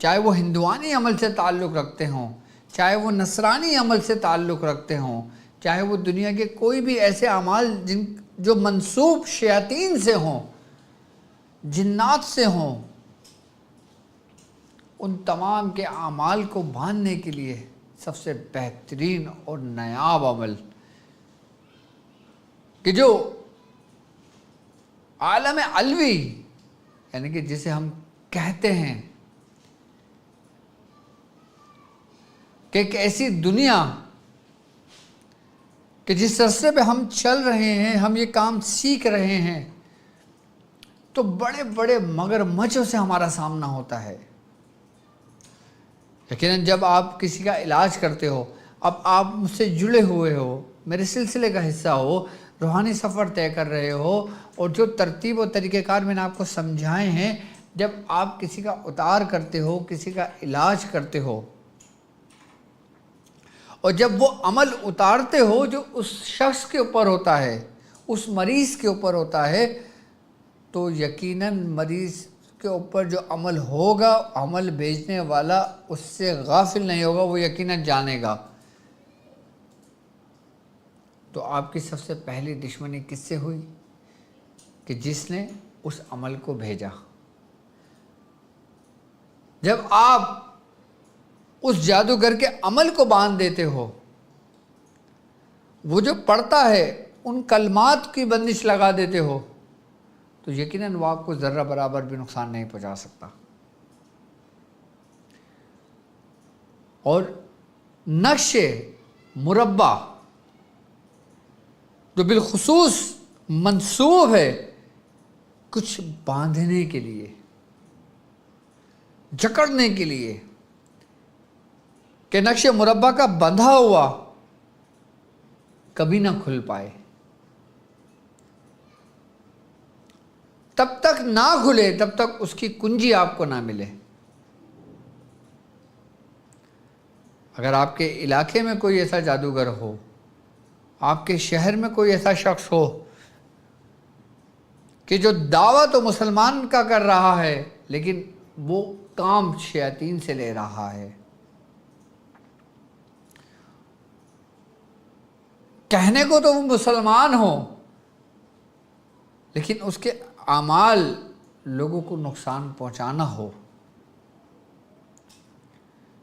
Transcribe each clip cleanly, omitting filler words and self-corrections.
چاہے وہ ہندوانی عمل سے تعلق رکھتے ہوں، چاہے وہ نصرانی عمل سے تعلق رکھتے ہوں، چاہے وہ دنیا کے کوئی بھی ایسے اعمال جو منسوب شیاطین سے ہوں، جنات سے ہوں، ان تمام کے اعمال کو باندھنے کے لیے سب سے بہترین اور نایاب عمل کہ جو عالم علوی، یعنی کہ جسے ہم کہتے ہیں کہ ایک ایسی دنیا کہ جس راستے پہ ہم چل رہے ہیں، ہم یہ کام سیکھ رہے ہیں، تو بڑے بڑے مگرمچھوں سے ہمارا سامنا ہوتا ہے۔ لیکن جب آپ کسی کا علاج کرتے ہو، اب آپ مجھ سے جڑے ہوئے ہو، میرے سلسلے کا حصہ ہو، روحانی سفر طے کر رہے ہو، اور جو ترتیب و طریقہ کار میں نے آپ کو سمجھائے ہیں، جب آپ کسی کا اتار کرتے ہو، کسی کا علاج کرتے ہو، اور جب وہ عمل اتارتے ہو جو اس شخص کے اوپر ہوتا ہے، اس مریض کے اوپر ہوتا ہے، تو یقیناً مریض کے اوپر جو عمل ہوگا، عمل بھیجنے والا اس سے غافل نہیں ہوگا، وہ یقیناً جانے گا۔ تو آپ کی سب سے پہلی دشمنی کس سے ہوئی؟ کہ جس نے اس عمل کو بھیجا۔ جب آپ اس جادوگر کے عمل کو باندھ دیتے ہو، وہ جو پڑھتا ہے ان کلمات کی بندش لگا دیتے ہو، تو یقیناً وہ آپ کو ذرہ برابر بھی نقصان نہیں پہنچا سکتا۔ اور نقش مربع جو بالخصوص منسوب ہے کچھ باندھنے کے لیے، جکڑنے کے لیے، کہ نقش مربع کا بندھا ہوا کبھی نہ کھل پائے، تب تک نہ کھلے تب تک اس کی کنجی آپ کو نہ ملے۔ اگر آپ کے علاقے میں کوئی ایسا جادوگر ہو، آپ کے شہر میں کوئی ایسا شخص ہو کہ جو دعویٰ تو مسلمان کا کر رہا ہے لیکن وہ کام شیاطین سے لے رہا ہے، کہنے کو تو وہ مسلمان ہو لیکن اس کے اعمال لوگوں کو نقصان پہنچانا ہو،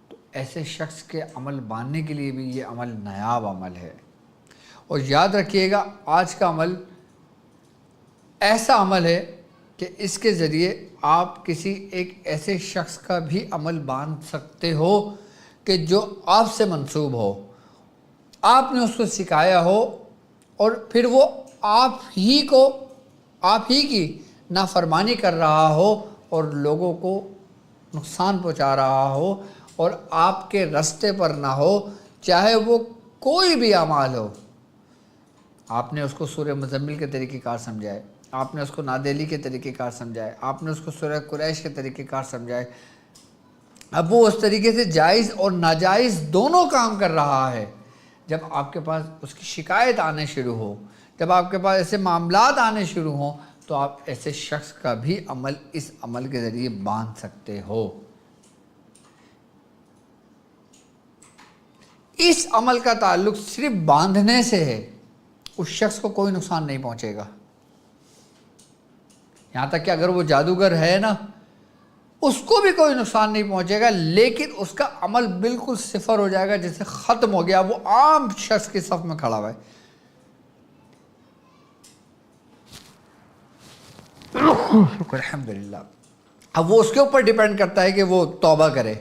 تو ایسے شخص کے عمل باندھنے کے لیے بھی یہ عمل نایاب عمل ہے۔ اور یاد رکھیے گا، آج کا عمل ایسا عمل ہے کہ اس کے ذریعے آپ کسی ایک ایسے شخص کا بھی عمل باندھ سکتے ہو کہ جو آپ سے منسوب ہو، آپ نے اس کو سکھایا ہو، اور پھر وہ آپ ہی کی نافرمانی کر رہا ہو اور لوگوں کو نقصان پہنچا رہا ہو، اور آپ کے راستے پر نہ ہو، چاہے وہ کوئی بھی اعمال ہو۔ آپ نے اس کو سورہ مزمل کے طریقہ کار سمجھائے، آپ نے اس کو نادیلی کے طریقہ کار سمجھائے، آپ نے اس کو سورہ قریش کے طریقہ کار سمجھائے، اب وہ اس طریقے سے جائز اور ناجائز دونوں کام کر رہا ہے۔ جب آپ کے پاس اس کی شکایت آنے شروع ہو، جب آپ کے پاس ایسے معاملات آنے شروع ہوں، تو آپ ایسے شخص کا بھی عمل اس عمل کے ذریعے باندھ سکتے ہو۔ اس عمل کا تعلق صرف باندھنے سے ہے، اس شخص کو کوئی نقصان نہیں پہنچے گا، یہاں تک کہ اگر وہ جادوگر ہے نا، اس کو بھی کوئی نقصان نہیں پہنچے گا، لیکن اس کا عمل بالکل صفر ہو جائے گا، جیسے ختم ہو گیا، وہ عام شخص کے صف میں کھڑا ہوا ہے۔ شکر الحمدللہ۔ اب وہ اس کے اوپر ڈیپینڈ کرتا ہے کہ وہ توبہ کرے۔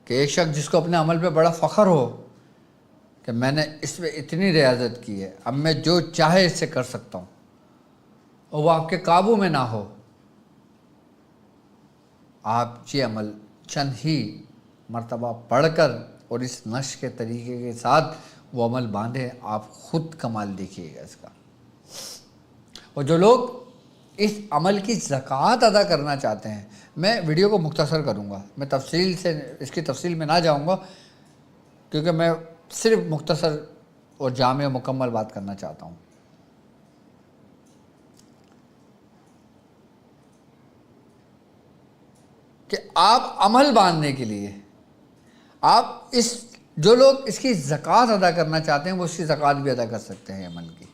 کہ ایک شخص جس کو اپنے عمل پہ بڑا فخر ہو کہ میں نے اس میں اتنی ریاضت کی ہے، اب میں جو چاہے اس سے کر سکتا ہوں، اور وہ آپ کے قابو میں نہ ہو، آپ یہ عمل چند ہی مرتبہ پڑھ کر اور اس نشر کے طریقے کے ساتھ وہ عمل باندھے، آپ خود کمال دیکھیے گا اس کا۔ اور جو لوگ اس عمل کی زکوٰۃ ادا کرنا چاہتے ہیں، میں ویڈیو کو مختصر کروں گا، میں تفصیل سے اس کی تفصیل میں نہ جاؤں گا، کیونکہ میں صرف مختصر اور جامع و مکمل بات کرنا چاہتا ہوں۔ کہ آپ عمل باندھنے کے لیے آپ جو لوگ اس کی زکوٰۃ ادا کرنا چاہتے ہیں وہ اس کی زکوٰۃ بھی ادا کر سکتے ہیں عمل کی،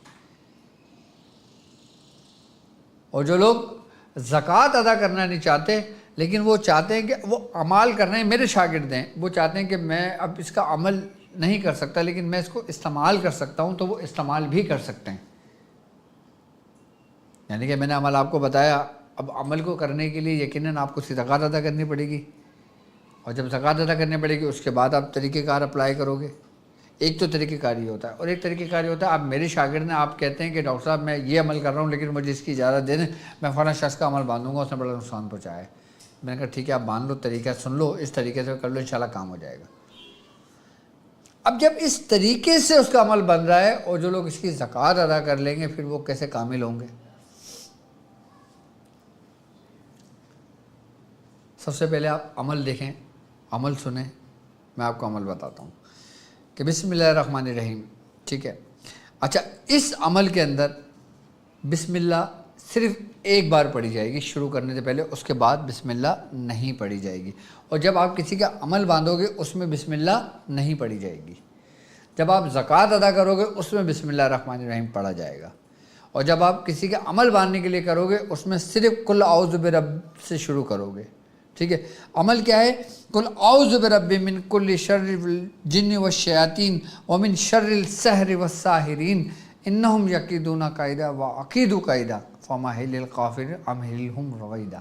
اور جو لوگ زکوٰۃ ادا کرنا نہیں چاہتے لیکن وہ چاہتے ہیں کہ وہ عمل کر رہے ہیں، میرے شاگرد ہیں، وہ چاہتے ہیں کہ میں اب اس کا عمل نہیں کر سکتا لیکن میں اس کو استعمال کر سکتا ہوں، تو وہ استعمال بھی کر سکتے ہیں۔ یعنی کہ میں نے عمل آپ کو بتایا، اب عمل کو کرنے کے لیے یقیناً آپ کو زکوٰۃ ادا کرنی پڑے گی، اور جب زکوٰۃ ادا کرنی پڑے گی اس کے بعد آپ طریقہ کار اپلائی کرو گے۔ ایک تو طریقہ کار یہ ہوتا ہے، اور ایک طریقہ کار یہ ہوتا ہے آپ میرے شاگرد ہیں، آپ کہتے ہیں کہ ڈاکٹر صاحب میں یہ عمل کر رہا ہوں لیکن مجھے اس کی اجازت دے دیں، میں فلاں شخص کا عمل باندھوں گا، اس نے بڑا نقصان پہنچایا ہے۔ میں نے کہا ٹھیک ہے آپ باندھ لو، طریقہ سن لو، اس طریقے سے کر لو، انشاءاللہ کام ہو جائے گا۔ اب جب اس طریقے سے اس کا عمل بن رہا ہے اور جو لوگ اس کی زکوٰۃ ادا کر لیں گے پھر وہ کیسے کامل ہوں گے؟ سب سے پہلے آپ عمل دیکھیں، عمل سنیں، میں آپ کو عمل بتاتا ہوں کہ بسم اللہ الرحمن الرحیم، ٹھیک ہے؟ اچھا، اس عمل کے اندر بسم اللہ صرف ایک بار پڑھی جائے گی شروع کرنے سے پہلے، اس کے بعد بسم اللہ نہیں پڑھی جائے گی، اور جب آپ کسی کا عمل باندھو گے اس میں بسم اللہ نہیں پڑھی جائے گی۔ جب آپ زکوٰۃ ادا کرو گے اس میں بسم اللہ الرحمن الرحیم پڑھا جائے گا، اور جب آپ کسی کا عمل باندھنے کے لیے کرو گے اس میں صرف قل اعوذ برب سے شروع کرو گے، ٹھیک ہے؟ عمل کیا ہے؟ قل اعوذ برب من کل شر الجن والشیاطین ومن شر السحر والساحرین انہم یکیدون کیدا واکید کیدا فمہل الکافرین امہلہم رویدا۔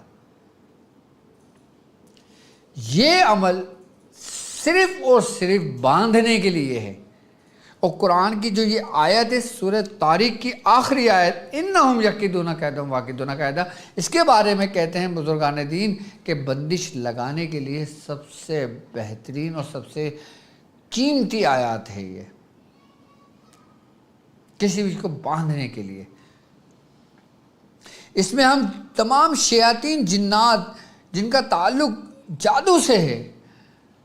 یہ عمل صرف اور صرف باندھنے کے لیے ہے، اور قرآن کی جو یہ آیت ہے سورہ طارق کی آخری آیت انہم یکیدون کیدا واکیدون کیدا، اس کے بارے میں کہتے ہیں بزرگان دین کہ بندش لگانے کے لیے سب سے بہترین اور سب سے قیمتی آیات ہے یہ، کسی بھی کو باندھنے کے لیے۔ اس میں ہم تمام شیاطین جنات جن کا تعلق جادو سے ہے،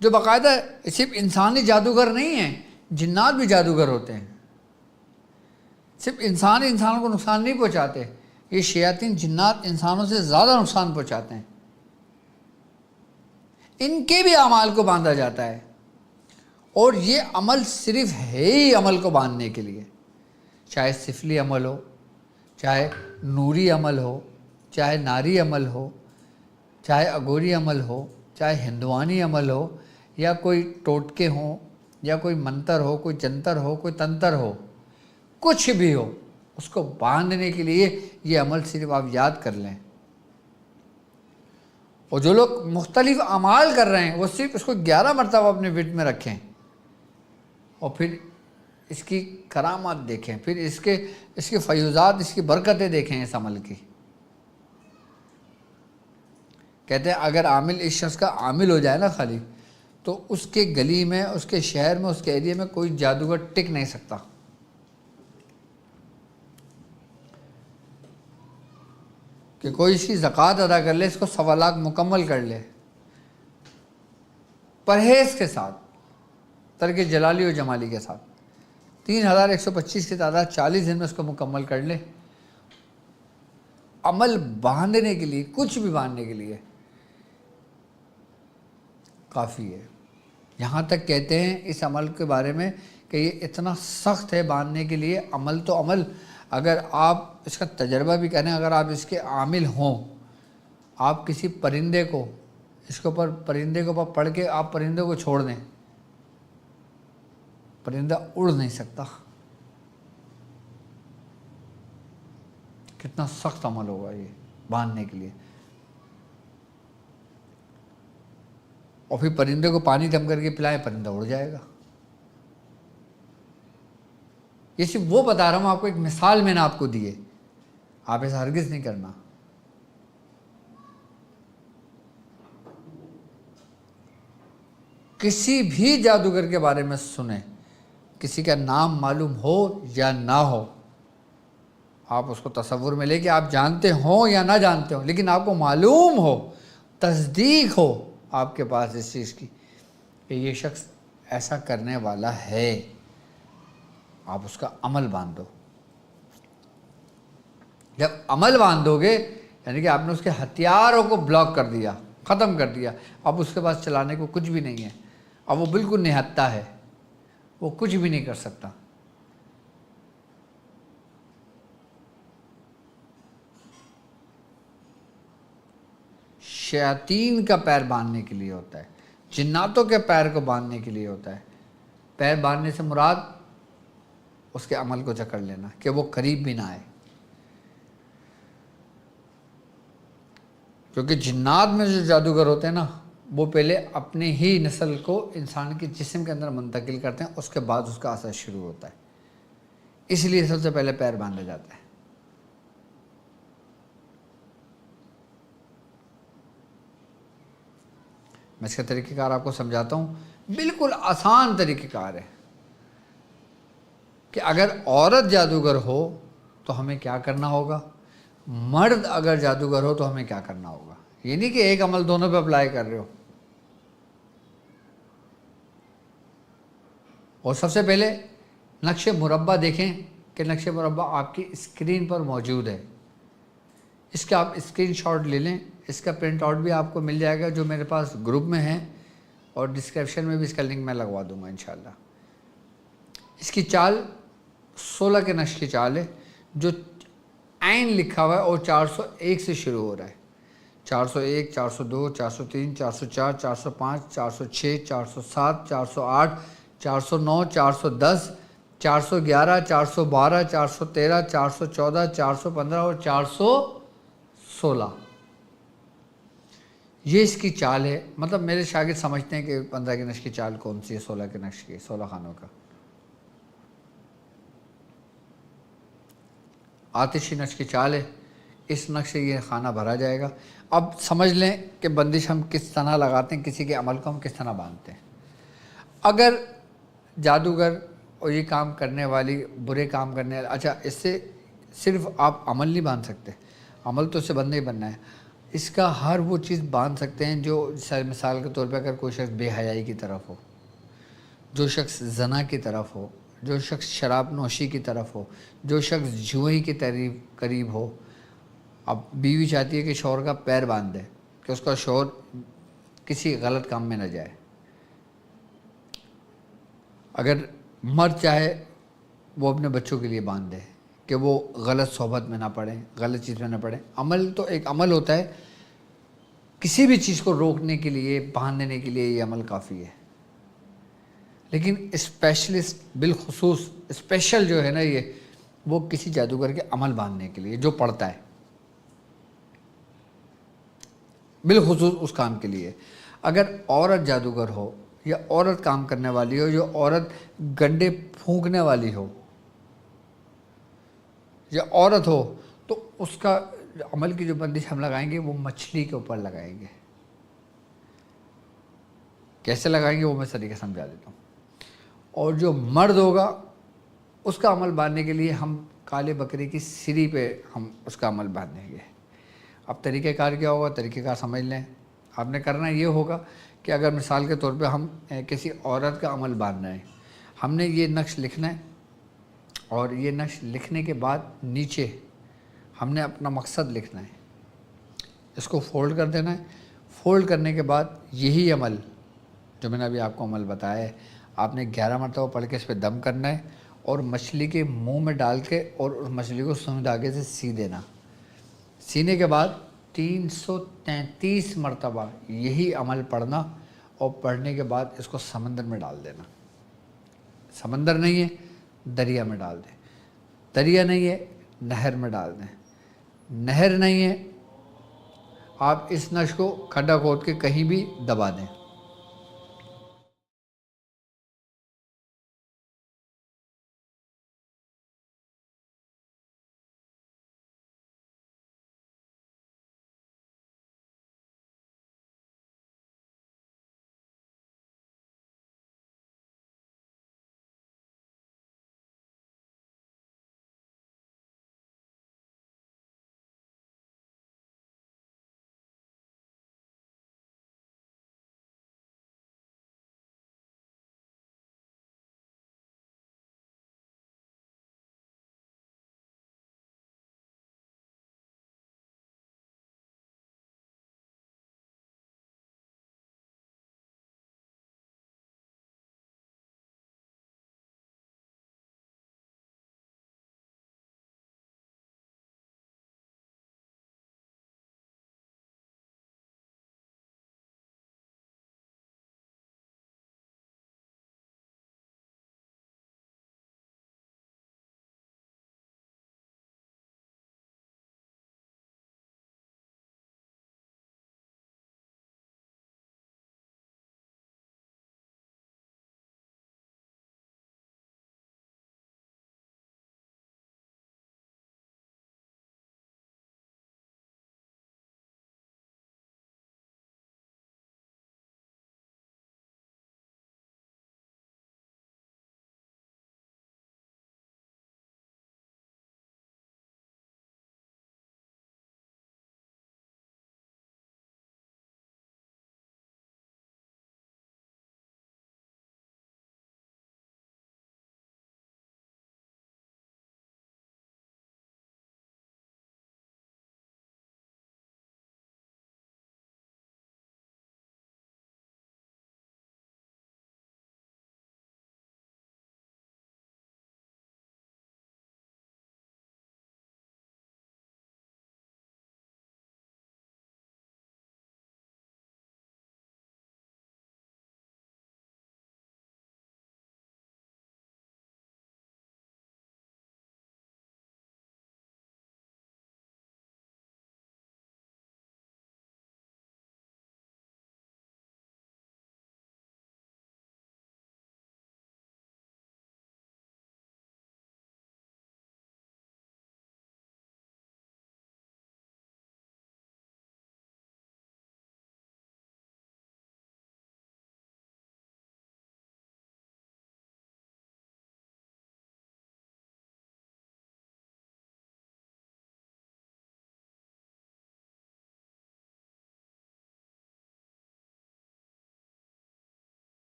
جو باقاعدہ صرف انسانی جادوگر نہیں ہیں، جنات بھی جادوگر ہوتے ہیں، صرف انسانوں کو نقصان نہیں پہنچاتے، یہ شیاطین جنات انسانوں سے زیادہ نقصان پہنچاتے ہیں، ان کے بھی اعمال کو باندھا جاتا ہے، اور یہ عمل صرف ہے ہی عمل کو باندھنے کے لیے، چاہے سفلی عمل ہو، چاہے نوری عمل ہو، چاہے ناری عمل ہو، چاہے اگوری عمل ہو، چاہے ہندوانی عمل ہو، یا کوئی ٹوٹکے ہوں، یا کوئی منتر ہو، کوئی جنتر ہو، کوئی تنتر ہو، کچھ بھی ہو، اس کو باندھنے کے لیے یہ عمل صرف آپ یاد کر لیں۔ اور جو لوگ مختلف اعمال کر رہے ہیں وہ صرف اس کو 11 مرتبہ اپنے ورد میں رکھیں، اور پھر اس کی کرامات دیکھیں، پھر اس کے فیوزات، اس کی برکتیں دیکھیں اس عمل کی۔ کہتے ہیں اگر عامل اس شخص کا عامل ہو جائے نا خالی، تو اس کے گلی میں، اس کے شہر میں، اس کے ایریے میں کوئی جادوگر ٹک نہیں سکتا۔ کہ کوئی اس کی زکوٰۃ ادا کر لے، اس کو 1.25 لاکھ مکمل کر لے پرہیز کے ساتھ، ترک جلالی و جمالی کے ساتھ، 3125 کی تعداد 40 دن میں اس کو مکمل کر لے، عمل باندھنے کے لیے، کچھ بھی باندھنے کے لیے کافی ہے۔ یہاں تک کہتے ہیں اس عمل کے بارے میں کہ یہ اتنا سخت ہے باندھنے کے لیے، عمل تو عمل، اگر آپ اس کا تجربہ بھی کریں، اگر آپ اس کے عامل ہوں، آپ کسی پرندے کو اس کے اوپر پرندے کے اوپر پڑھ کے آپ پرندے کو چھوڑ دیں، پرندہ اڑ نہیں سکتا۔ کتنا سخت عمل ہوگا یہ باندھنے کے لیے۔ اور پھر پرندے کو پانی دم کر کے پلائیں، پرندہ اڑ جائے گا۔ یہ صرف وہ بتا رہا ہوں آپ کو، ایک مثال میں نے آپ کو دی ہے، آپ ایسا ہرگز نہیں کرنا۔ کسی بھی جادوگر کے بارے میں سنیں، کسی کا نام معلوم ہو یا نہ ہو، آپ اس کو تصور میں لے کہ آپ جانتے ہوں یا نہ جانتے ہوں، لیکن آپ کو معلوم ہو، تصدیق ہو آپ کے پاس اس چیز کی کہ یہ شخص ایسا کرنے والا ہے، آپ اس کا عمل باندھو۔ جب عمل باندھو گے یعنی کہ آپ نے اس کے ہتھیاروں کو بلاک کر دیا، ختم کر دیا. اب اس کے پاس چلانے کو کچھ بھی نہیں ہے. اب وہ بالکل نہتا ہے, وہ کچھ بھی نہیں کر سکتا. شیاطین کا پیر باندھنے کے لیے ہوتا ہے, جناتوں کے پیر کو باندھنے کے لیے ہوتا ہے. پیر باندھنے سے مراد اس کے عمل کو جکڑ لینا کہ وہ قریب بھی نہ آئے. کیونکہ جنات میں جو جادوگر ہوتے ہیں نا, وہ پہلے اپنے ہی نسل کو انسان کے جسم کے اندر منتقل کرتے ہیں, اس کے بعد اس کا اثر شروع ہوتا ہے. اس لیے سب سے پہلے پیر باندھا جاتا ہے. میں اس کا طریقہ کار آپ کو سمجھاتا ہوں, بالکل آسان طریقہ کار ہے کہ اگر عورت جادوگر ہو تو ہمیں کیا کرنا ہوگا, مرد اگر جادوگر ہو تو ہمیں کیا کرنا ہوگا. یہ نہیں کہ ایک عمل دونوں پہ اپلائی کر رہے ہو. اور سب سے پہلے نقش مربع دیکھیں کہ نقش مربع آپ کی اسکرین پر موجود ہے. اس کا آپ اسکرین شاٹ لے لیں, اس کا پرنٹ آؤٹ بھی آپ کو مل جائے گا جو میرے پاس گروپ میں ہے, اور ڈسکرپشن میں بھی اس کا لنک میں لگوا دوں گا انشاءاللہ. اس کی چال 16 کے نقش کی چال ہے, جو عین لکھا ہوا ہے اور 401 سے شروع ہو رہا ہے. 401, 402, 403, 404, 405, 406, 407, 408, 409, 410, 411, 412, 413, 414, 415 اور 416. یہ اس کی چال ہے. مطلب میرے شاگرد سمجھتے ہیں کہ 15 کے نقش کی چال کون سی ہے, 16 کے نقش کی, 16 خانوں کا. آتشی نقش کی چال ہے, اس نقش سے یہ خانہ بھرا جائے گا. اب سمجھ لیں کہ بندش ہم کس طرح لگاتے ہیں, کسی کے عمل کو ہم کس طرح باندھتے ہیں. اگر جادوگر اور یہ کام کرنے والی برے کام کرنے والی, اچھا اس سے صرف آپ عمل نہیں باندھ سکتے, عمل تو اس سے بندہ ہی بننا ہے. اس کا ہر وہ چیز باندھ سکتے ہیں جو مثال کے طور پہ اگر کوئی شخص بے حیائی کی طرف ہو, جو شخص زنا کی طرف ہو, جو شخص شراب نوشی کی طرف ہو, جو شخص جوئی کے قریب ہو. اب بیوی چاہتی ہے کہ شوہر کا پیر باندھ دے کہ اس کا شوہر کسی غلط کام میں نہ جائے. اگر مرد چاہے وہ اپنے بچوں کے لیے باندھ دے کہ وہ غلط صحبت میں نہ پڑیں, غلط چیز میں نہ پڑیں. عمل تو ایک عمل ہوتا ہے, کسی بھی چیز کو روکنے کے لیے, باندھنے کے لیے یہ عمل کافی ہے. لیکن اسپیشلسٹ بالخصوص اسپیشل جو ہے نا یہ, وہ کسی جادوگر کے عمل باندھنے کے لیے جو پڑھتا ہے, بالخصوص اس کام کے لیے. اگر عورت جادوگر ہو یا عورت کام کرنے والی ہو, یا عورت گنڈے پھونکنے والی ہو یا عورت ہو, تو اس کا عمل کی جو بندش ہم لگائیں گے وہ مچھلی کے اوپر لگائیں گے. کیسے لگائیں گے وہ میں طریقہ سمجھا دیتا ہوں. اور جو مرد ہوگا اس کا عمل باندھنے کے لیے ہم کالے بکرے کی سری پہ ہم اس کا عمل باندھیں گے. اب طریقہ کار کیا ہوگا, طریقہ کار سمجھ لیں. آپ نے کرنا یہ ہوگا کہ اگر مثال کے طور پہ ہم کسی عورت کا عمل باندھنا ہے, ہم نے یہ نقش لکھنا ہے, اور یہ نقش لکھنے کے بعد نیچے ہم نے اپنا مقصد لکھنا ہے. اس کو فولڈ کر دینا ہے. فولڈ کرنے کے بعد یہی عمل جو میں نے ابھی آپ کو عمل بتایا ہے, آپ نے 11 مرتبہ پڑھ کے اس پہ دم کرنا ہے, اور مچھلی کے منہ میں ڈال کے اور اس مچھلی کو سوئی دھاگے سے سی دینا. سینے کے بعد 333 مرتبہ یہی عمل پڑھنا, اور پڑھنے کے بعد اس کو سمندر میں ڈال دینا. سمندر نہیں ہے دریا میں ڈال دیں, دریا نہیں ہے نہر میں ڈال دیں, نہر نہیں ہے آپ اس نقش کو کھڈا کھود کے کہیں بھی دبا دیں.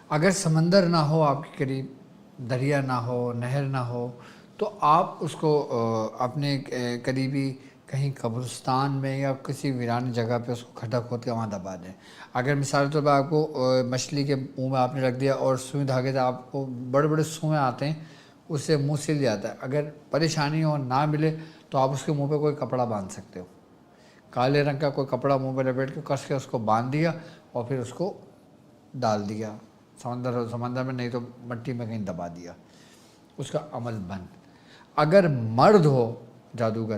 اگر سمندر نہ ہو آپ کے قریب، دریا نہ ہو، نہر نہ ہو، تو آپ اس کو اپنے قریبی کہیں قبرستان میں یا کسی ویران جگہ پہ اس کو کھڈا کھود کے وہاں دبا دیں۔ اگر مثال کے طور پر آپ کو مچھلی کے منہ میں آپ نے رکھ دیا اور سوئی دھاگے سے آپ کو بڑے بڑے سوئیں آتے ہیں، اس سے منہ سل جاتا ہے، اگر پریشانی ہو نہ ملے تو آپ اس کے منہ پہ کوئی کپڑا باندھ سکتے ہو، کالے رنگ کا کوئی کپڑا منہ پہ لپیٹ کے کس کے اس کو باندھ دیا اور پھر اس کو ڈال دیا سمندر میں، نہیں تو مٹی میں کہیں دبا دیا، اس کا عمل بند۔ اگر مرد ہو جادوگر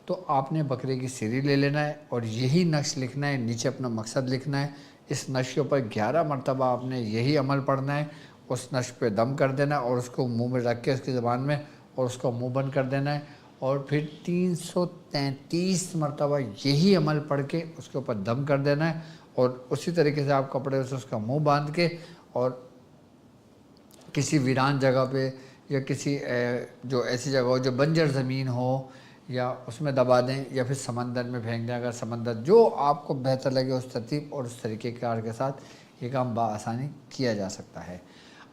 تو آپ نے بکرے کی سری لے لینا ہے اور یہی نقش لکھنا ہے، نیچے اپنا مقصد لکھنا ہے، اس نقش کے اوپر 11 مرتبہ آپ نے یہی عمل پڑھنا ہے، اس نقش پہ دم کر دینا ہے اور اس کو منہ میں رکھ کے اس کی زبان میں اور اس کو منہ بند کر دینا ہے، اور پھر 333 مرتبہ یہی عمل پڑھ کے اس کے اوپر دم کر دینا ہے، اور اسی طریقے سے آپ کپڑے سے اس کا منہ باندھ کے اور کسی ویران جگہ پہ یا کسی جو ایسی جگہ ہو جو بنجر زمین ہو یا اس میں دبا دیں یا پھر سمندر میں پھینک دیں، اگر سمندر جو آپ کو بہتر لگے اس ترتیب اور اس طریقے کار کے ساتھ یہ کام بآسانی کیا جا سکتا ہے۔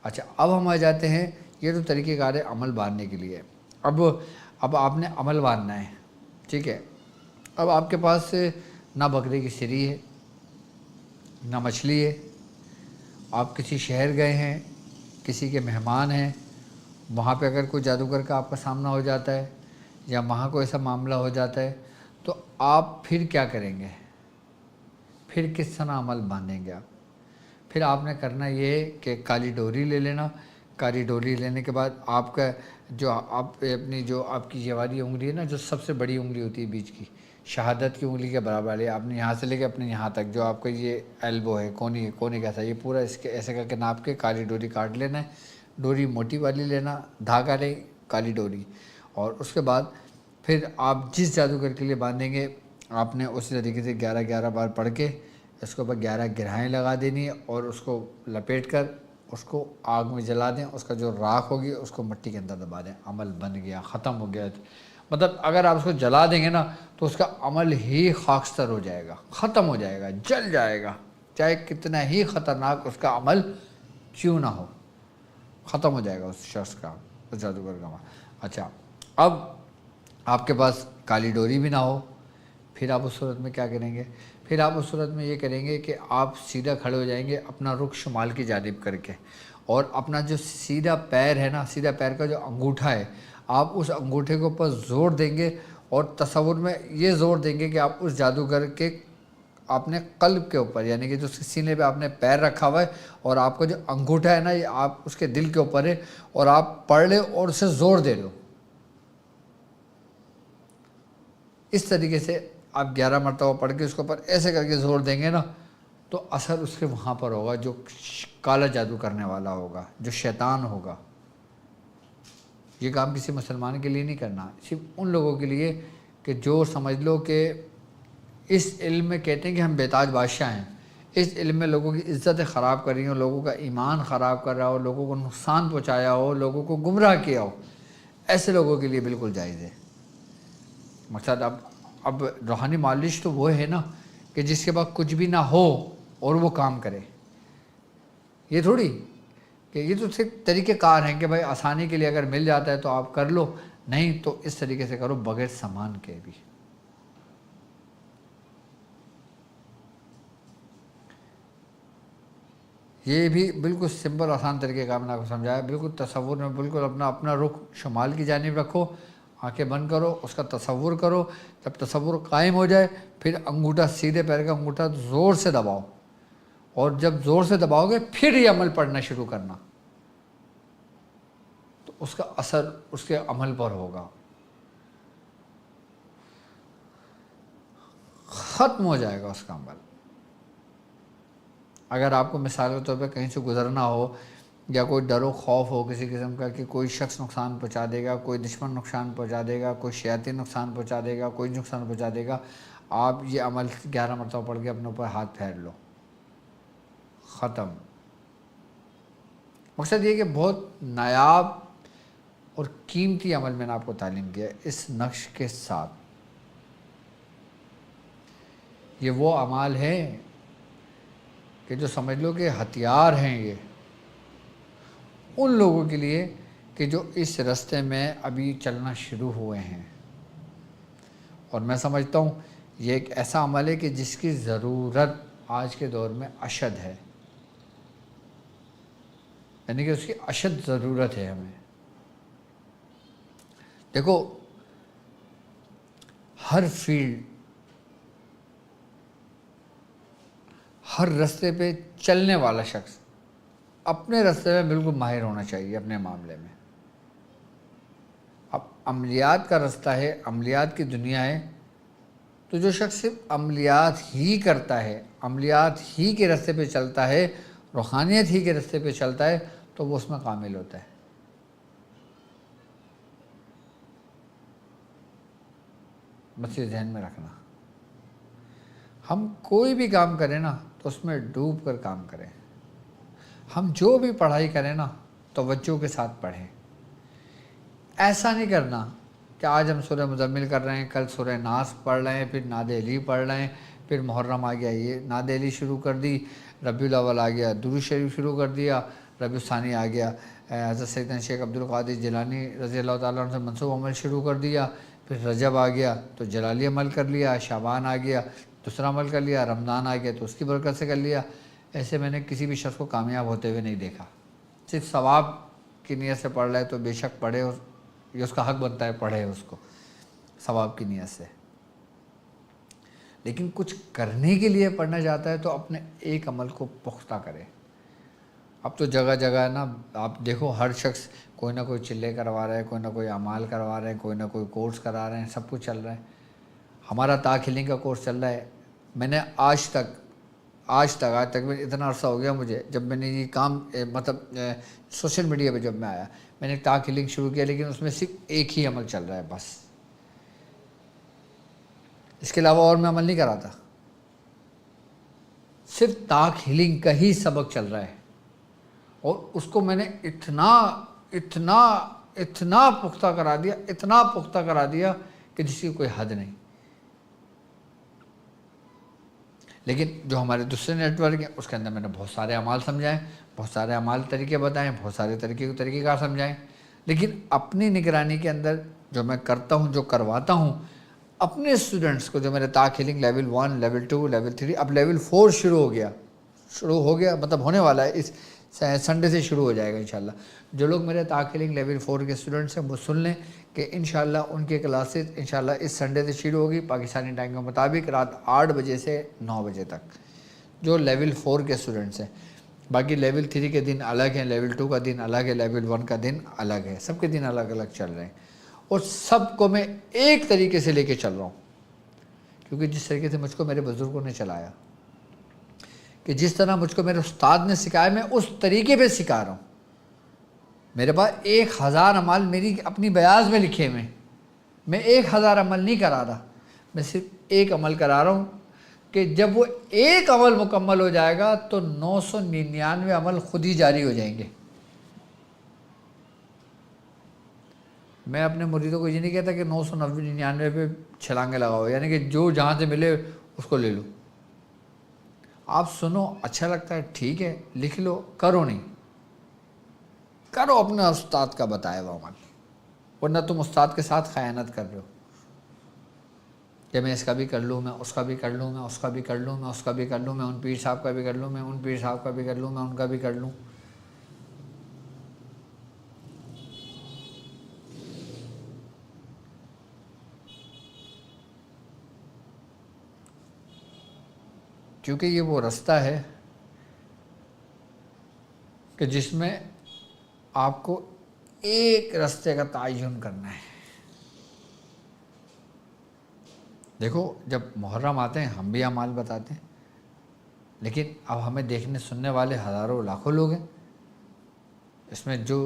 اچھا، اب ہم آ جاتے ہیں، یہ تو طریقہ کار ہے عمل باندھنے کے لیے۔ اب آپ نے عمل باندھنا ہے، ٹھیک ہے۔ اب آپ کے پاس نہ بکرے کی سری ہے، نہ مچھلی ہے، آپ کسی شہر گئے ہیں، کسی کے مہمان ہیں، وہاں پہ اگر کوئی جادوگر کا آپ کا سامنا ہو جاتا ہے یا وہاں کوئی ایسا معاملہ ہو جاتا ہے تو آپ پھر کیا کریں گے؟ پھر کس طرح عمل باندھیں گے آپ؟ پھر آپ نے کرنا یہ کہ کالی ڈوری لے لینا، کالی ڈوری لینے کے بعد آپ کا جو آپ اپنی جو آپ کی یہ والی انگلی ہے نا، جو سب سے بڑی انگلی ہوتی ہے بیچ کی، شہادت کی انگلی کے برابر والی، آپ نے یہاں سے لے کے اپنے یہاں تک جو آپ کا یہ ایلبو ہے، کونے کیسا، یہ پورا اس کے ایسے کر کے ناپ کے کالی ڈوری کاٹ لینا ہے۔ ڈوری موٹی والی لینا، دھاگا لے، کالی ڈوری، اور اس کے بعد پھر آپ جس جادوگر کے لیے باندھیں گے آپ نے اسی طریقے سے 11 بار پڑھ کے اس کے اوپر 11 گرہیں لگا دینی ہے اور اس کو لپیٹ کر اس کو آگ میں جلا دیں، اس کا جو راکھ ہوگی اس کو مٹی کے اندر دبا دیں، عمل بن گیا، ختم ہو گیا۔ مطلب اگر آپ اس کو جلا دیں گے نا تو اس کا عمل ہی خاکستر ہو جائے گا، ختم ہو جائے گا، جل جائے گا، چاہے کتنا ہی خطرناک اس کا عمل کیوں نہ ہو، ختم ہو جائے گا اس شخص کا، اس جادوگر کا۔ اچھا، اب آپ کے پاس کالی ڈوری بھی نہ ہو، پھر آپ اس صورت میں کیا کریں گے؟ پھر آپ اس صورت میں یہ کریں گے کہ آپ سیدھا کھڑے ہو جائیں گے اپنا رخ شمال کی جانب کر کے، اور اپنا جو سیدھا پیر ہے نا، سیدھا پیر کا جو انگوٹھا ہے، آپ اس انگوٹھے کے اوپر زور دیں گے اور تصور میں یہ زور دیں گے کہ آپ اس جادوگر کے آپ نے قلب کے اوپر، یعنی کہ جو سینے پہ آپ نے پیر رکھا ہوا ہے اور آپ کا جو انگوٹھا ہے نا یہ آپ اس کے دل کے اوپر ہے، اور آپ پڑھ لیں اور اسے زور دے دو۔ اس طریقے سے آپ 11 مرتبہ پڑھ کے اس کے اوپر ایسے کر کے زور دیں گے نا تو اثر اس کے وہاں پر ہوگا جو کالا جادو کرنے والا ہوگا، جو شیطان ہوگا۔ یہ کام کسی مسلمان کے لیے نہیں کرنا، صرف ان لوگوں کے لیے کہ جو سمجھ لو کہ اس علم میں کہتے ہیں کہ ہم بیتاج بادشاہ ہیں، اس علم میں لوگوں کی عزت خراب کر رہی ہوں، لوگوں کا ایمان خراب کر رہا ہو، لوگوں کو نقصان پہنچایا ہو، لوگوں کو گمراہ کیا ہو، ایسے لوگوں کے لیے بالکل جائز ہے۔ مقصد اب روحانی مالش تو وہ ہے نا کہ جس کے پاس کچھ بھی نہ ہو اور وہ کام کرے، یہ تھوڑی کہ یہ تو صرف طریقہ کار ہیں کہ بھائی آسانی کے لیے اگر مل جاتا ہے تو آپ کر لو، نہیں تو اس طریقے سے کرو بغیر سامان کے بھی۔ یہ بھی بالکل سمپل آسان طریقے کا میں نے آپ کو سمجھایا، بالکل تصور میں بالکل اپنا رخ شمال کی جانب رکھو، آنکھیں بند کرو، اس کا تصور کرو، جب تصور قائم ہو جائے پھر انگوٹھا سیدھے پیر کا انگوٹھا زور سے دباؤ، اور جب زور سے دباؤ گے پھر یہ عمل پڑھنا شروع کرنا، تو اس کا اثر اس کے عمل پر ہوگا، ختم ہو جائے گا اس کا عمل۔ اگر آپ کو مثال کے طور پہ کہیں سے گزرنا ہو یا کوئی ڈر و خوف ہو کسی قسم کا کہ کوئی شخص نقصان پہنچا دے گا، کوئی دشمن نقصان پہنچا دے گا، کوئی شیاطین نقصان پہنچا دے گا، کوئی نقصان پہنچا دے گا، آپ یہ عمل 11 مرتبہ پڑھ کے اپنے اوپر ہاتھ پھیر لو، ختم۔ مقصد یہ کہ بہت نایاب اور قیمتی عمل میں نے آپ کو تعلیم دیا اس نقش کے ساتھ۔ یہ وہ اعمال ہیں کہ جو سمجھ لو کہ ہتھیار ہیں، ان لوگوں کے لیے کہ جو اس راستے میں ابھی چلنا شروع ہوئے ہیں، اور میں سمجھتا ہوں یہ ایک ایسا عمل ہے کہ جس کی ضرورت آج کے دور میں اشد ہے، یعنی کہ اس کی اشد ضرورت ہے ہمیں۔ دیکھو ہر فیلڈ، ہر راستے پہ چلنے والا شخص اپنے راستے میں بالکل ماہر ہونا چاہیے اپنے معاملے میں۔ اب عملیات کا راستہ ہے، عملیات کی دنیا ہے، تو جو شخص صرف عملیات ہی کرتا ہے، عملیات ہی کے راستے پہ چلتا ہے، روحانیت ہی کے راستے پہ چلتا ہے، تو وہ اس میں کامل ہوتا ہے۔ بس یہ ذہن میں رکھنا، ہم کوئی بھی کام کریں نا تو اس میں ڈوب کر کام کریں۔ ہم جو بھی پڑھائی کریں نا توجہ کے ساتھ پڑھیں۔ ایسا نہیں کرنا کہ آج ہم سورہ مزمل کر رہے ہیں، کل سورہ ناس پڑھ رہے ہیں، پھر ناد علی پڑھ رہے ہیں، پھر محرم آ گیا یہ ناد علی شروع کر دی، ربیع الاول آ گیا درود شریف شروع کر دیا، ربیع الثانی آ گیا حضرت سیدنا شیخ عبدالقادر جیلانی رضی اللہ تعالیٰ عنہ سے منسوب عمل شروع کر دیا، پھر رجب آ گیا تو جلالی عمل کر لیا، شعبان آ گیا دوسرا عمل کر لیا، رمضان آ گیا تو اس کی برکت سے کر لیا۔ ایسے میں نے کسی بھی شخص کو کامیاب ہوتے ہوئے نہیں دیکھا۔ صرف ثواب کی نیت سے پڑھ رہا ہے تو بے شک پڑھے، یہ اس کا حق بنتا ہے پڑھے اس کو ثواب کی نیت سے، لیکن کچھ کرنے کے لیے پڑھنا چاہتا ہے تو اپنے ایک عمل کو پختہ کرے۔ اب تو جگہ جگہ ہے نا، آپ دیکھو ہر شخص کوئی نہ کوئی چلے کروا رہا ہے، کوئی نہ کوئی اعمال کروا رہے ہیں، کوئی نہ کوئی کورس کرا رہے ہیں، سب کچھ چل رہا ہے۔ ہمارا طاق ہیلنگ کا کورس چل رہا ہے۔ میں نے آج تک میں اتنا عرصہ ہو گیا مجھے، جب میں نے یہ کام مطلب سوشل میڈیا پہ جب میں آیا میں نے طاق ہیلنگ شروع کیا، لیکن اس میں صرف ایک ہی عمل چل رہا ہے بس، اس کے علاوہ اور میں عمل نہیں کراتا، صرف طاق ہیلنگ کا ہی سبق چل رہا ہے، اور اس کو میں نے اتنا پختہ کرا دیا کہ جس کی کوئی حد نہیں۔ لیکن جو ہمارے دوسرے نیٹ ورک ہیں اس کے اندر میں نے بہت سارے اعمال سمجھائیں، بہت سارے اعمال طریقے بتائیں، بہت سارے طریقے کار سمجھائیں، لیکن اپنی نگرانی کے اندر جو میں کرتا ہوں، جو کرواتا ہوں اپنے اسٹوڈنٹس کو، جو میرے طاق ہیلنگ لیول 1 لیول 2 لیول 3 اب لیول 4 شروع ہو گیا مطلب ہونے والا ہے، اس سنڈے سے شروع ہو جائے گا انشاءاللہ۔ جو لوگ میرے طاق ہیلنگ لیول 4 کے اسٹوڈنٹس ہیں وہ سن لیں کہ انشاءاللہ ان کے کلاسز انشاءاللہ اس سنڈے سے شروع ہوگی پاکستانی ٹائم کے مطابق رات 8 بجے سے 9 بجے تک، جو لیول 4 کے اسٹوڈنٹس ہیں۔ باقی لیول 3 کے دن الگ ہیں، لیول 2 کا دن الگ ہے، لیول 1 کا دن الگ ہے، سب کے دن الگ الگ چل رہے ہیں، اور سب کو میں ایک طریقے سے لے کے چل رہا ہوں، کیونکہ جس طریقے سے مجھ کو میرے بزرگوں نے چلایا، کہ جس طرح مجھ کو میرے استاد نے سکھایا میں اس طریقے پہ سکھا رہا ہوں۔ میرے پاس 1000 عمال میری اپنی بیاض میں لکھے ہوئے، میں 1000 عمل نہیں کرا رہا، میں صرف ایک عمل کرا رہا ہوں کہ جب وہ ایک عمل مکمل ہو جائے گا تو 999 عمل خود ہی جاری ہو جائیں گے۔ میں اپنے مریدوں کو یہ نہیں کہتا کہ 999 پہ چھلانگے لگاؤ، یعنی کہ جو جہاں سے ملے اس کو لے لو۔ آپ سنو اچھا لگتا ہے ٹھیک ہے لکھ لو، کرو نہیں، کرو اپنے استاد کا بتایا ہوا عمل، ورنہ تم استاد کے ساتھ خیانت کر رہے ہو کہ میں اس کا بھی کر لوں، میں اس کا بھی کر لوں، میں اس کا بھی کر لوں، میں اس کا بھی کر لوں، میں ان پیر صاحب کا بھی کر لوں، میں ان پیر صاحب کا بھی کر لوں، میں ان کا بھی کر لوں۔ کیونکہ یہ وہ راستہ ہے کہ جس میں آپ کو ایک راستے کا تعین کرنا ہے۔ دیکھو جب محرم آتے ہیں ہم بھی اعمال بتاتے ہیں، لیکن اب ہمیں دیکھنے سننے والے ہزاروں لاکھوں لوگ ہیں، اس میں جو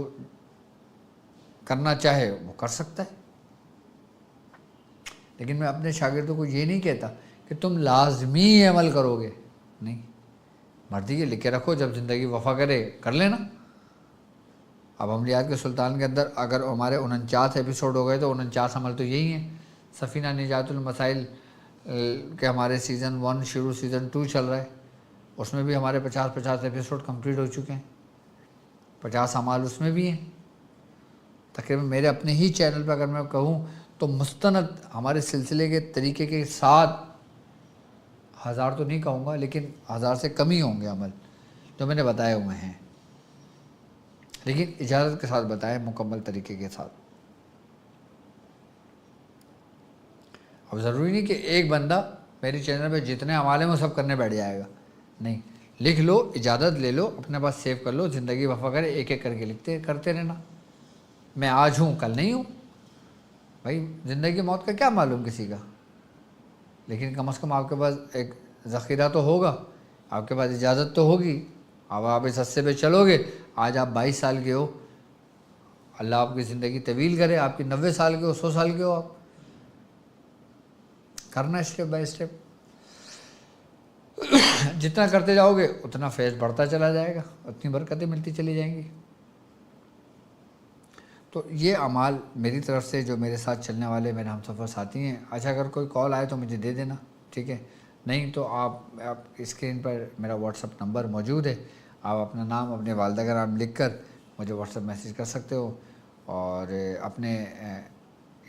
کرنا چاہے وہ کر سکتا ہے۔ لیکن میں اپنے شاگردوں کو یہ نہیں کہتا کہ تم لازمی عمل کرو گے، نہیں، مرضی یہ لکھ کے رکھو، جب زندگی وفا کرے کر لینا۔ اب عملیات کے سلطان کے اندر اگر ہمارے 49 ایپیسوڈ ہو گئے تو 49 عمل تو یہی ہیں۔ سفینہ نجات المسائل کے ہمارے سیزن 1 شروع، سیزن 2 چل رہا ہے، اس میں بھی ہمارے 50 ایپیسوڈ کمپلیٹ ہو چکے ہیں۔ 50 اعمال اس میں بھی ہیں تقریباً. میرے اپنے ہی چینل پہ اگر میں کہوں تو مستند ہمارے سلسلے کے طریقے کے ساتھ 1000 تو نہیں کہوں گا لیکن 1000 سے کم ہی ہوں گے عمل جو میں نے بتائے ہوئے ہیں، لیکن اجازت کے ساتھ بتائیں، مکمل طریقے کے ساتھ. اب ضروری نہیں کہ ایک بندہ میری چینل پہ جتنے اعمال ہیں وہ سب کرنے بیٹھ جائے گا، نہیں. لکھ لو، اجازت لے لو، اپنے پاس سیو کر لو، زندگی وفا کرے، ایک ایک کر کے لکھتے کرتے رہنا. میں آج ہوں کل نہیں ہوں بھائی، زندگی موت کا کیا معلوم کسی کا، لیکن کم از کم آپ کے پاس ایک ذخیرہ تو ہوگا، آپ کے پاس اجازت تو ہوگی. اب آپ اس رستے پہ چلو گے، آج آپ 22 سال کے ہو، اللہ آپ کی زندگی طویل کرے، آپ کی 90 سال کے ہو، 100 سال کے ہو، آپ کرنا اسٹیپ بائی اسٹیپ. جتنا کرتے جاؤ گے اتنا فیض بڑھتا چلا جائے گا، اتنی برکتیں ملتی چلی جائیں گی. تو یہ اعمال میری طرف سے جو میرے ساتھ چلنے والے میرے ہم سفر ساتھی ہیں. اچھا اگر کوئی کال آئے تو مجھے دے دینا، ٹھیک ہے، نہیں تو آپ اسکرین پر میرا واٹس اپ نمبر موجود ہے، آپ اپنا نام، اپنے والدہ کا نام لکھ کر مجھے واٹس اپ میسیج کر سکتے ہو، اور اپنے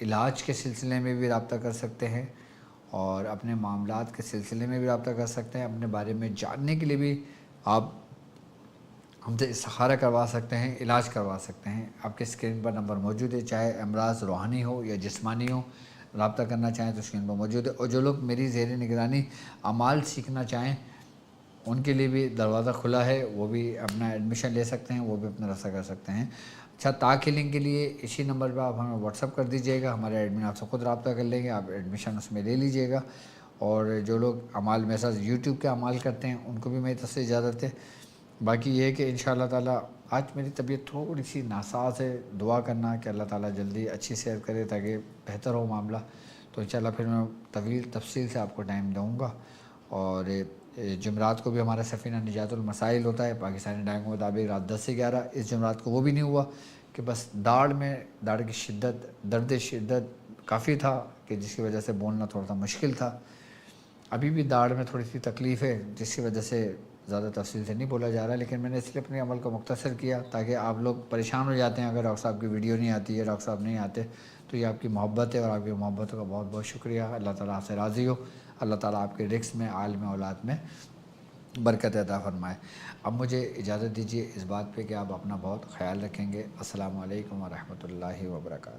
علاج کے سلسلے میں بھی رابطہ کر سکتے ہیں، اور اپنے معاملات کے سلسلے میں بھی رابطہ کر سکتے ہیں. اپنے بارے میں جاننے کے لیے بھی آپ ہم سے استخارہ کروا سکتے ہیں، علاج کروا سکتے ہیں. آپ کے اسکرین پر نمبر موجود ہے، چاہے امراض روحانی ہو یا جسمانی ہو، رابطہ کرنا چاہیں تو اسکرین پر موجود ہے. اور جو لوگ میری زیر نگرانی اعمال سیکھنا چاہیں ان کے لیے بھی دروازہ کھلا ہے، وہ بھی اپنا ایڈمیشن لے سکتے ہیں، وہ بھی اپنا رابطہ کر سکتے ہیں. اچھا، تاکہ کے لیے اسی نمبر پہ آپ ہمیں واٹس اپ کر دیجیے گا، ہمارے ایڈمن آپ سے خود رابطہ کر لیں گے، آپ ایڈمیشن اس میں لے لیجیے گا. اور جو لوگ اعمال میرے ساتھ یوٹیوب کے اعمال کرتے ہیں ان کو بھی میری طرف سے اجازت ہے. باقی یہ ہے کہ انشاءاللہ تعالیٰ آج میری طبیعت تھوڑی سی ناساز ہے، دعا کرنا کہ اللہ تعالیٰ جلدی اچھی صحت کرے تاکہ بہتر ہو معاملہ. تو انشاءاللہ پھر میں طویل تفصیل سے آپ کو ٹائم دوں گا. اور جمعرات کو بھی ہمارا سفینہ نجات المسائل ہوتا ہے پاکستانی ٹائم کے مطابق رات 10 سے 11. اس جمعرات کو وہ بھی نہیں ہوا کہ بس داڑھ کی شدت، درد شدت کافی تھا کہ جس کی وجہ سے بولنا تھوڑا سا مشکل تھا. ابھی بھی داڑھ میں تھوڑی سی تکلیف ہے جس کی وجہ سے زیادہ تفصیل سے نہیں بولا جا رہا، لیکن میں نے اس لیے اپنے عمل کو مختصر کیا تاکہ آپ لوگ پریشان ہو جاتے ہیں اگر ڈاکٹر صاحب کی ویڈیو نہیں آتی ہے، ڈاکٹر صاحب نہیں آتے. تو یہ آپ کی محبت ہے اور آپ کی محبتوں کا بہت بہت شکریہ. اللہ تعالیٰ آپ سے راضی ہو، اللہ تعالیٰ آپ کے رزق میں، عالم اولاد میں برکت عطا فرمائے. اب مجھے اجازت دیجیے اس بات پہ کہ آپ اپنا بہت خیال رکھیں گے. السلام علیکم ورحمۃ اللہ وبرکاتہ.